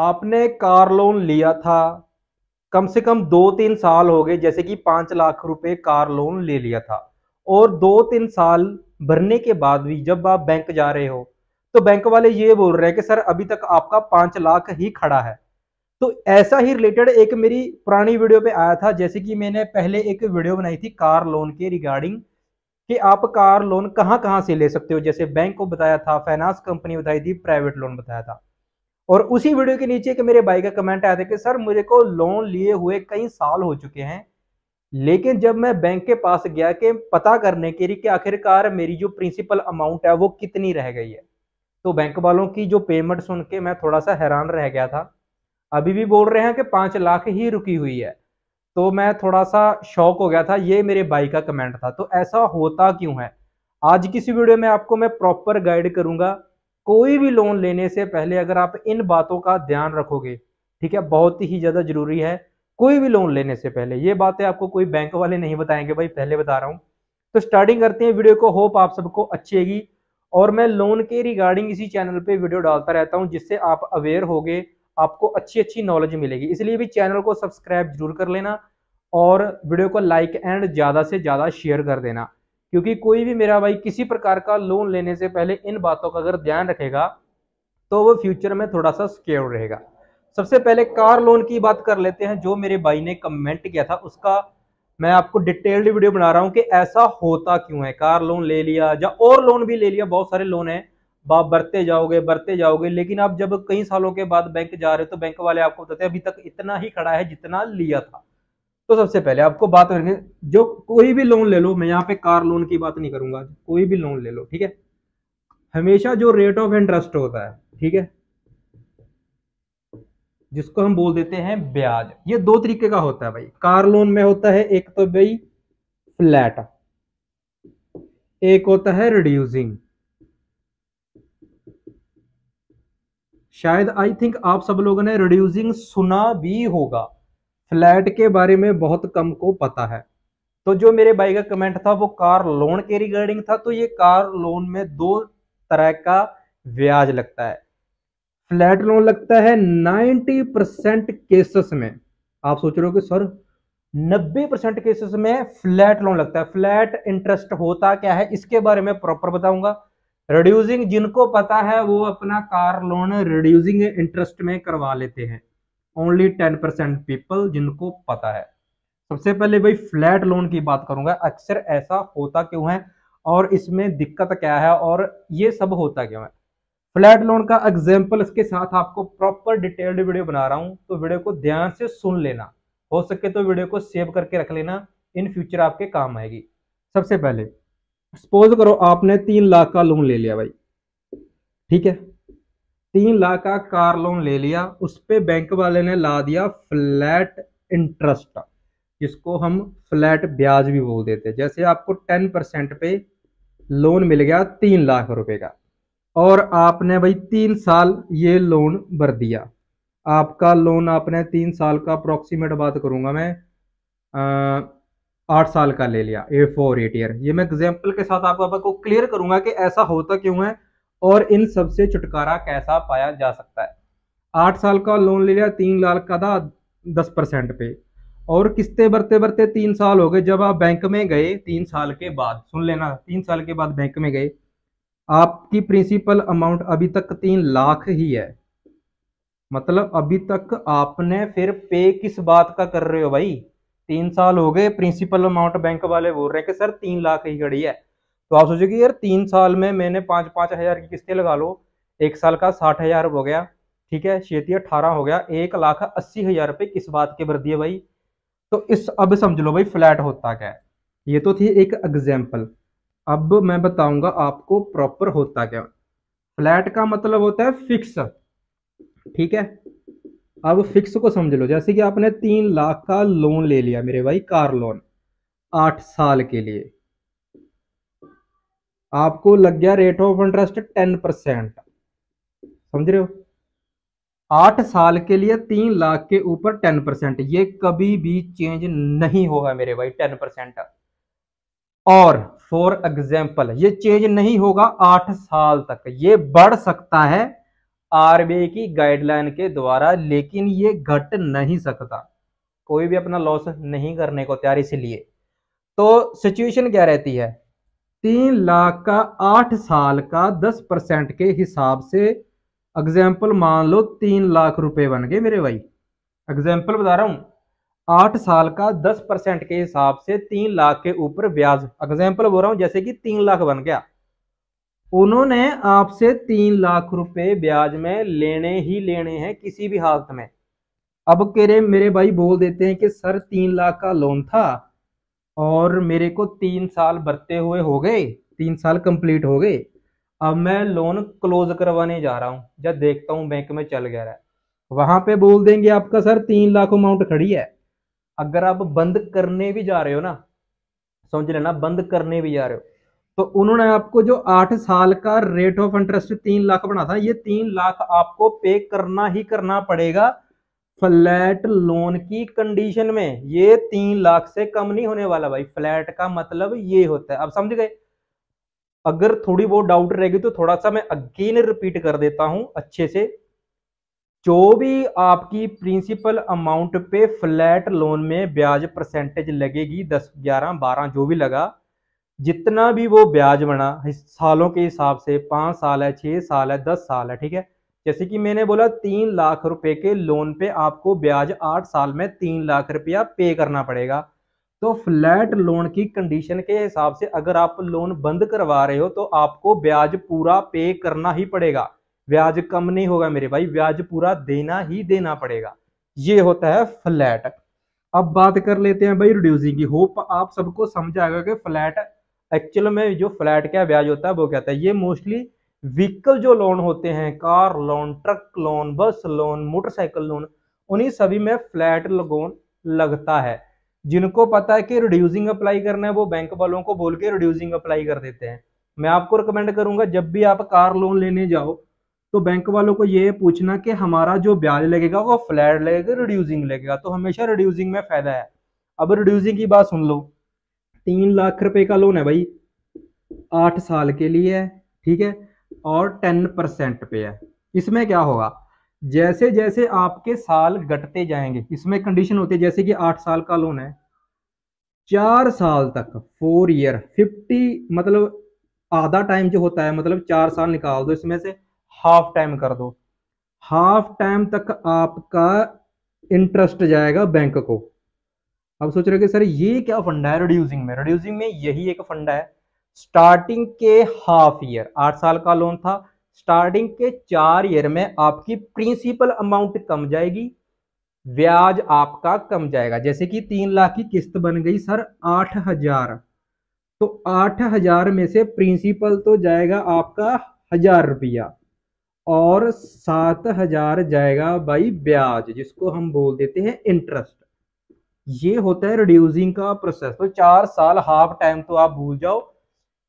आपने car loan लिया था, कम से कम 2-3 साल हो गए, जैसे कि 5 लाख रुपए कार लोन ले लिया था, और 2-3 साल भरने के बाद भी जब आप बैंक जा रहे हो तो बैंक वाले ये बोल रहे हैं कि सर अभी तक आपका 5 लाख ही खड़ा है। तो ऐसा ही रिलेटेड एक मेरी पुरानी वीडियो पे आया था, जैसे कि मैंने पहले एक वीडियो बनाई थी कार लोन के रिगार्डिंग कि आप कार लोन कहाँ कहाँ से ले सकते हो। जैसे बैंक को बताया था, फाइनेंस कंपनी बताई थी, प्राइवेट लोन बताया था। और उसी वीडियो के नीचे एक मेरे भाई का कमेंट आया था कि सर मुझे को लोन लिए हुए कई साल हो चुके हैं, लेकिन जब मैं बैंक के पास गया कि पता करने के लिए कि आखिरकार मेरी जो प्रिंसिपल अमाउंट है वो कितनी रह गई है, तो बैंक वालों की जो पेमेंट सुन के मैं थोड़ा सा हैरान रह गया था। अभी भी बोल रहे हैं कि 5 लाख ही रुकी हुई है, तो मैं थोड़ा सा शॉक हो गया था। ये मेरे भाई का कमेंट था। तो ऐसा होता क्यों है, आज की इस वीडियो में आपको मैं प्रॉपर गाइड करूंगा। कोई भी लोन लेने से पहले अगर आप इन बातों का ध्यान रखोगे, ठीक है, बहुत ही ज्यादा जरूरी है। कोई भी लोन लेने से पहले ये बातें आपको कोई बैंक वाले नहीं बताएंगे भाई, पहले बता रहा हूं। तो स्टार्टिंग करते हैं वीडियो को। होप आप सबको अच्छी लगी, और मैं लोन के रिगार्डिंग इसी चैनल पे वीडियो डालता रहता हूं, जिससे आप अवेयर होगे, आपको अच्छी अच्छी नॉलेज मिलेगी। इसलिए भी चैनल को सब्सक्राइब जरूर कर लेना और वीडियो को लाइक एंड ज्यादा से ज्यादा शेयर कर देना, क्योंकि कोई भी मेरा भाई किसी प्रकार का लोन लेने से पहले इन बातों का अगर ध्यान रखेगा तो वो फ्यूचर में थोड़ा सा सिक्योर रहेगा। सबसे पहले कार लोन की बात कर लेते हैं। जो मेरे भाई ने कमेंट किया था उसका मैं आपको डिटेल्ड वीडियो बना रहा हूं कि ऐसा होता क्यों है। कार लोन ले लिया या और लोन भी ले लिया, बहुत सारे लोन है, आप बढ़ते जाओगे, लेकिन आप जब कई सालों के बाद बैंक जा रहे हो तो बैंक वाले आपको बताते हैं अभी तक इतना ही खड़ा है जितना लिया था। तो सबसे पहले आपको बात करेंगे, जो कोई भी लोन ले लो, मैं यहाँ पे कार लोन की बात नहीं करूंगा, कोई भी लोन ले लो, ठीक है, हमेशा जो रेट ऑफ इंटरेस्ट होता है, ठीक है, जिसको हम बोल देते हैं ब्याज, ये दो तरीके का होता है भाई। कार लोन में होता है एक तो भाई फ्लैट, एक होता है रिड्यूसिंग। शायद आई थिंक आप सब लोगों ने रिड्यूसिंग सुना भी होगा, फ्लैट के बारे में बहुत कम को पता है। तो जो मेरे भाई का कमेंट था वो कार लोन के रिगार्डिंग था। तो ये कार लोन में दो तरह का ब्याज लगता है। फ्लैट लोन लगता है 90% केसेस में। आप सोच रहे हो कि सर 90% केसेस में फ्लैट लोन लगता है, फ्लैट इंटरेस्ट होता क्या है इसके बारे में प्रॉपर बताऊंगा। रिड्यूसिंग जिनको पता है वो अपना कार लोन रिड्यूसिंग इंटरेस्ट में करवा लेते हैं, ओनली 10% पीपल जिनको पता है। सबसे पहले भाई फ्लैट लोन की बात करूंगा, अक्सर ऐसा होता क्यों है और इसमें दिक्कत क्या है और ये सब होता क्यों है। फ्लैट लोन का एग्जांपल इसके साथ आपको प्रॉपर डिटेल्ड वीडियो बना रहा हूं, तो वीडियो को ध्यान से सुन लेना, हो सके तो वीडियो को सेव करके रख लेना, इन फ्यूचर आपके काम आएगी। सबसे पहले सपोज करो आपने 3 लाख का लोन ले लिया भाई, ठीक है, 3 लाख का कार लोन ले लिया, उस पे बैंक वाले ने ला दिया फ्लैट इंटरेस्ट, जिसको हम फ्लैट ब्याज भी बोल देते हैं। जैसे आपको 10% पे लोन मिल गया 3 लाख रुपए का, और आपने भाई 3 साल ये लोन भर दिया। आपका लोन आपने 3 साल का अप्रोक्सीमेट बात करूंगा मैं, 8 साल का ले लिया, 8 ईयर। ये मैं एग्जाम्पल के साथ आपको क्लियर करूंगा कि ऐसा होता क्यों है और इन सबसे छुटकारा कैसा पाया जा सकता है। 8 साल का लोन ले लिया, 3 लाख का था 10% पे, और किस्तें भरते भरते 3 साल हो गए। जब आप बैंक में गए 3 साल के बाद, सुन लेना, 3 साल के बाद बैंक में गए, आपकी प्रिंसिपल अमाउंट अभी तक 3 लाख ही है। मतलब अभी तक आपने फिर पे किस बात का कर रहे हो भाई, 3 साल हो गए, प्रिंसिपल अमाउंट बैंक वाले बोल रहे हैं कि सर 3 लाख ही खड़ी है। तो आप सोचो कि यार 3 साल में मैंने 5-5 हजार की किस्तें लगा लो, 1 साल का 60 हजार हो गया, ठीक है, 6-18 हो गया, 1,80,000 रुपये किस बात के भर दिए भाई। तो इस अब समझ लो भाई फ्लैट होता क्या है। ये तो थी एक एग्जाम्पल, अब मैं बताऊंगा आपको प्रॉपर होता क्या। फ्लैट का मतलब होता है फिक्स, ठीक है। अब फिक्स को समझ लो, जैसे कि आपने 3 लाख का लोन ले लिया मेरे भाई, कार लोन 8 साल के लिए, आपको लग गया रेट ऑफ इंटरेस्ट 10%, समझ रहे हो। 8 साल के लिए 3 लाख के ऊपर 10%, ये कभी भी चेंज नहीं होगा मेरे भाई, 10%। और फॉर एग्जाम्पल ये चेंज नहीं होगा 8 साल तक, ये बढ़ सकता है आरबीआई की गाइडलाइन के द्वारा, लेकिन ये घट नहीं सकता, कोई भी अपना लॉस नहीं करने को तैयार। इसलिए तो सिचुएशन क्या रहती है, 3 लाख का 8 साल का 10% के हिसाब से एग्जाम्पल मान लो 3 लाख रुपए बन गए मेरे भाई। एग्जाम्पल बता रहा हूं, 8 साल का 10% के हिसाब से 3 लाख के ऊपर ब्याज, एग्जाम्पल बोल रहा हूं, जैसे कि 3 लाख बन गया, उन्होंने आपसे 3 लाख रुपए ब्याज में लेने ही लेने हैं किसी भी हालत में। अब कह मेरे भाई बोल देते हैं कि सर 3 लाख का लोन था और मेरे को 3 साल भरते हुए हो गए, 3 साल कंप्लीट हो गए, अब मैं लोन क्लोज करवाने जा रहा हूं, जब देखता हूं बैंक में चल गया है, वहां पे बोल देंगे आपका सर 3 लाख अमाउंट खड़ी है। अगर आप बंद करने भी जा रहे हो ना, समझ लेना बंद करने भी जा रहे हो, तो उन्होंने आपको जो 8 साल का रेट ऑफ इंटरेस्ट 3 लाख बना था, ये 3 लाख आपको पे करना ही करना पड़ेगा फ्लैट लोन की कंडीशन में। ये 3 लाख से कम नहीं होने वाला भाई, फ्लैट का मतलब ये होता है, अब समझ गए। अगर थोड़ी बहुत डाउट रहेगी तो थोड़ा सा मैं अगेन रिपीट कर देता हूं अच्छे से। जो भी आपकी प्रिंसिपल अमाउंट पे फ्लैट लोन में ब्याज परसेंटेज लगेगी, 10 11 12 जो भी लगा, जितना भी वो ब्याज बना सालों के हिसाब से, 5 साल है, 6 साल है, 10 साल है, ठीक है। जैसे कि मैंने बोला 3 लाख रुपए के लोन पे आपको ब्याज 8 साल में 3 लाख रुपया पे करना पड़ेगा। तो फ्लैट लोन की कंडीशन के हिसाब से अगर आप लोन बंद करवा रहे हो तो आपको ब्याज पूरा पे करना ही पड़ेगा, ब्याज कम नहीं होगा मेरे भाई, ब्याज पूरा देना ही देना पड़ेगा। ये होता है फ्लैट। अब बात कर लेते हैं भाई रिड्यूसिंग की। होप आप सबको समझ आएगा कि फ्लैट एक्चुअल में जो फ्लैट क्या ब्याज होता है वो क्या होता है। ये मोस्टली व्हीकल जो लोन होते हैं, कार लोन, ट्रक लोन, बस लोन, मोटरसाइकिल लोन, उन्हीं सभी में फ्लैट लोन लगता है। जिनको पता है कि रिड्यूसिंग अप्लाई करना है वो बैंक वालों को बोल के रिड्यूसिंग अप्लाई कर देते हैं। मैं आपको रिकमेंड करूंगा जब भी आप कार लोन लेने जाओ तो बैंक वालों को ये पूछना कि हमारा जो ब्याज लगेगा वो फ्लैट लगेगा रिड्यूसिंग लगेगा, तो हमेशा रिड्यूसिंग में फायदा है। अब रिड्यूसिंग की बात सुन लो, 3 लाख रुपए का लोन है भाई, 8 साल के लिए है, ठीक है, और 10% पे है। इसमें क्या होगा, जैसे जैसे आपके साल घटते जाएंगे, इसमें कंडीशन होती है, जैसे कि 8 साल का लोन है, 4 साल तक 4 ईयर 50, मतलब आधा टाइम जो होता है, मतलब 4 साल निकाल दो, इसमें से हाफ टाइम कर दो, हाफ टाइम तक आपका इंटरेस्ट जाएगा बैंक को। अब सोच रहे हो कि सर ये क्या फंडा है रिड्यूसिंग में, रिड्यूसिंग में यही एक फंडा है। स्टार्टिंग के हाफ ईयर, 8 साल का लोन था, स्टार्टिंग के 4 ईयर में आपकी प्रिंसिपल अमाउंट कम जाएगी, ब्याज आपका कम जाएगा। जैसे कि 3 लाख की किस्त बन गई सर 8,000, तो 8,000 में से प्रिंसिपल तो जाएगा आपका 1,000 रुपया और 7,000 जाएगा भाई ब्याज, जिसको हम बोल देते हैं इंटरेस्ट। ये होता है रिड्यूसिंग का प्रोसेस। तो 4 साल हाफ टाइम तो आप भूल जाओ,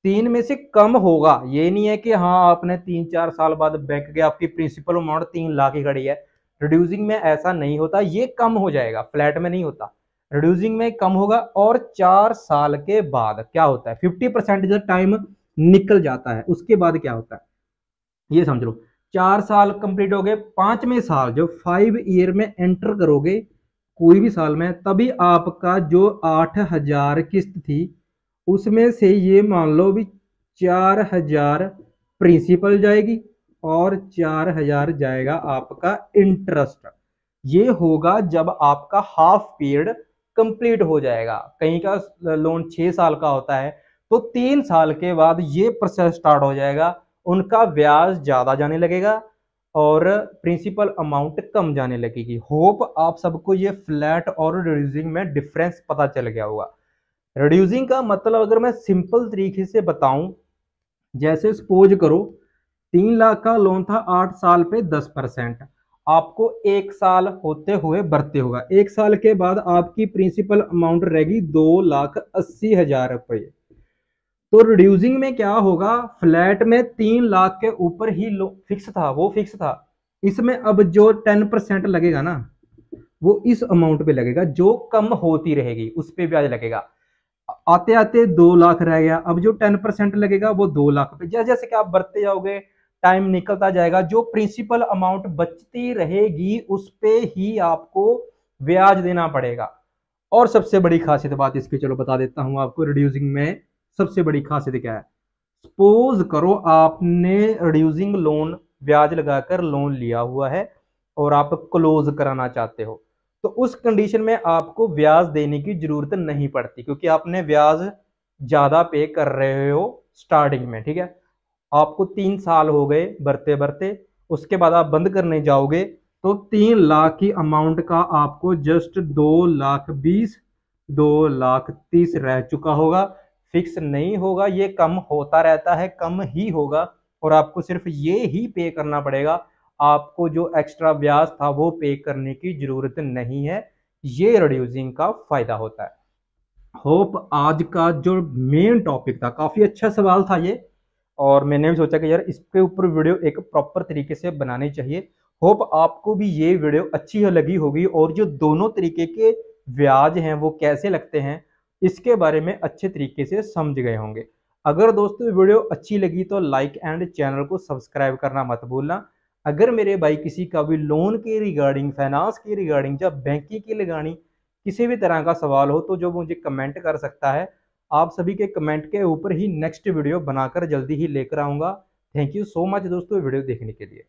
3 में से कम होगा। ये नहीं है कि हाँ आपने 3-4 साल बाद बैंक गया आपकी प्रिंसिपल अमाउंट 3 लाख ही खड़ी है, रिड्यूसिंग में ऐसा नहीं होता, ये कम हो जाएगा, फ्लैट में नहीं होता, रिड्यूसिंग में कम होगा। और 4 साल के बाद क्या होता है, 50% जब टाइम निकल जाता है उसके बाद क्या होता है ये समझ लो। 4 साल कंप्लीट हो गए, 5वें साल जो 5 ईयर में एंटर करोगे कोई भी साल में, तभी आपका जो 8,000 किस्त थी उसमें से ये मान लो भी 4,000 प्रिंसिपल जाएगी और 4,000 जाएगा आपका इंटरेस्ट। ये होगा जब आपका हाफ पीरियड कंप्लीट हो जाएगा। कहीं का लोन 6 साल का होता है तो 3 साल के बाद ये प्रोसेस स्टार्ट हो जाएगा, उनका ब्याज ज्यादा जाने लगेगा और प्रिंसिपल अमाउंट कम जाने लगेगी। होप आप सबको ये फ्लैट और रिड्यूसिंग में डिफरेंस पता चल गया होगा। रिड्यूसिंग का मतलब अगर मैं सिंपल तरीके से बताऊं, जैसे सपोज करो 3 लाख का लोन था, 8 साल पे 10%, आपको 1 साल होते हुए भरते होगा, 1 साल के बाद आपकी प्रिंसिपल अमाउंट रहेगी 2,80,000 रुपये। तो रिड्यूसिंग में क्या होगा, फ्लैट में 3 लाख के ऊपर ही फिक्स था, वो फिक्स था, इसमें अब जो 10% लगेगा ना वो इस अमाउंट पे लगेगा, जो कम होती रहेगी उस पे ब्याज लगेगा। आते आते 2 लाख रह गया, अब जो 10% लगेगा वो 2 लाख पे, जैसे जैसे कि आप बढ़ते जाओगे टाइम निकलता जाएगा, जो प्रिंसिपल अमाउंट बचती रहेगी उस पे ही आपको ब्याज देना पड़ेगा। और सबसे बड़ी खासियत बात इसकी चलो बता देता हूं आपको, रिड्यूसिंग में सबसे बड़ी खासियत क्या है। सपोज करो आपने रिड्यूसिंग लोन ब्याज लगाकर लोन लिया हुआ है और आप क्लोज कराना चाहते हो, तो उस कंडीशन में आपको ब्याज देने की जरूरत नहीं पड़ती, क्योंकि आपने ब्याज ज्यादा पे कर रहे हो स्टार्टिंग में, ठीक है। आपको 3 साल हो गए भरते भरते, उसके बाद आप बंद करने जाओगे तो 3 लाख की अमाउंट का आपको जस्ट 2,20,000 2,30,000 रह चुका होगा। फिक्स नहीं होगा, ये कम होता रहता है, कम ही होगा, और आपको सिर्फ ये ही पे करना पड़ेगा। आपको जो एक्स्ट्रा ब्याज था वो पे करने की जरूरत नहीं है। ये रिड्यूसिंग का फायदा होता है। होप आज का जो मेन टॉपिक था, काफी अच्छा सवाल था ये, और मैंने भी सोचा कि यार इसके ऊपर वीडियो एक प्रॉपर तरीके से बनानी चाहिए। होप आपको भी ये वीडियो अच्छी लगी होगी, और जो दोनों तरीके के ब्याज हैं वो कैसे लगते हैं इसके बारे में अच्छे तरीके से समझ गए होंगे। अगर दोस्तों वीडियो अच्छी लगी तो लाइक एंड चैनल को सब्सक्राइब करना मत भूलना। अगर मेरे भाई किसी का भी लोन के रिगार्डिंग, फाइनेंस के रिगार्डिंग या बैंकिंग के रिगार्डिंग किसी भी तरह का सवाल हो तो जो मुझे कमेंट कर सकता है। आप सभी के कमेंट के ऊपर ही नेक्स्ट वीडियो बनाकर जल्दी ही लेकर आऊंगा। थैंक यू सो मच दोस्तों वीडियो देखने के लिए।